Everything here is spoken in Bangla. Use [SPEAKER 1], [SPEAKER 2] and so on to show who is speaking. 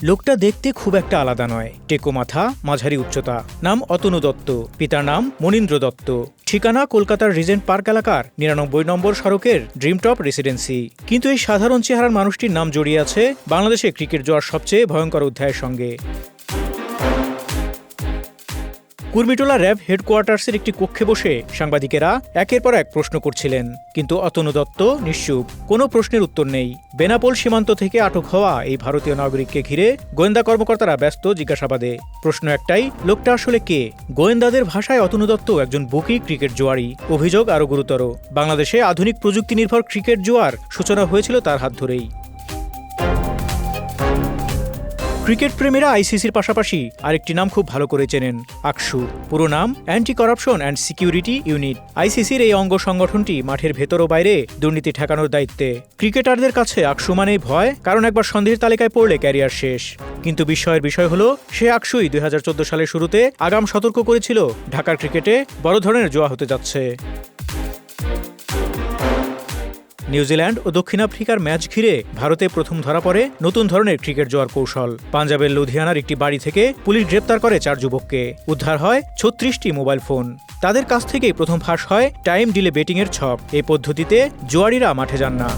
[SPEAKER 1] লোকটা দেখতে খুব একটা আলাদা নয়। টেকো মাথা, মাঝারি উচ্চতা। নাম অতনু দত্ত। পিতার নাম মনীন্দ্র দত্ত। ঠিকানা কলকাতার রিজেন্ট পার্ক এলাকার ৯৯ নম্বর সড়কের ড্রিমটপ রেসিডেন্সি। কিন্তু এই সাধারণ চেহারার মানুষটির নাম জড়িয়ে আছে বাংলাদেশে ক্রিকেট জোয়ার সবচেয়ে ভয়ঙ্কর অধ্যায়ের সঙ্গে। কুর্মিটোলা র্যাব হেডকোয়ার্টার্সের একটি কক্ষে বসে সাংবাদিকেরা একের পর এক প্রশ্ন করছিলেন, কিন্তু অতনু দত্ত নিশ্চুপ। কোনো প্রশ্নের উত্তর নেই। বেনাপোল সীমান্ত থেকে আটক হওয়া এই ভারতীয় নাগরিককে ঘিরে গোয়েন্দা কর্মকর্তারা ব্যস্ত জিজ্ঞাসাবাদে। প্রশ্ন একটাই, লোকটা আসলে কে? গোয়েন্দাদের ভাষায় অতনু দত্ত একজন বুকি ক্রিকেট জোয়ারি। অভিযোগ আরও গুরুতর, বাংলাদেশে আধুনিক প্রযুক্তি নির্ভর ক্রিকেট জোয়ার সূচনা হয়েছিল তার হাত ধরেই। ক্রিকেট প্রেমীরা আইসিসির পাশাপাশি আরেকটি নাম খুব ভালো করে চেনেন, আকসু। পুরো নাম anti corruption and security unit. আইসিসির এই অঙ্গ সংগঠনটি মাঠের ভেতর ও বাইরে দুর্নীতি ঠেকানোর দায়িত্বে। ক্রিকেটারদের কাছে আকসু মানেই ভয়, কারণ একবার সন্দেহের তালিকায় পড়লে ক্যারিয়ার শেষ। কিন্তু বিস্ময়ের বিষয় হলো, সে আকসুই ২০১৪ সালের শুরুতে আগাম সতর্ক করেছিল ঢাকার ক্রিকেটে বড় ধরনের জুয়া হতে যাচ্ছে। নিউজিল্যান্ড ও দক্ষিণ আফ্রিকার ম্যাচ ঘিরে ভারতে প্রথম ধরা পড়ে নতুন ধরনের ক্রিকেট জোয়ার কৌশল। পাঞ্জাবের লুধিয়ানার একটি বাড়ি থেকে পুলিশ গ্রেপ্তার করে ৪ যুবককে। উদ্ধার হয় ৩৬টি মোবাইল ফোন। তাদের কাছ থেকেই প্রথম ফাঁস হয় টাইম ডিলে বেটিংয়ের ছক। এই পদ্ধতিতে জোয়ারিরা মাঠে যান না।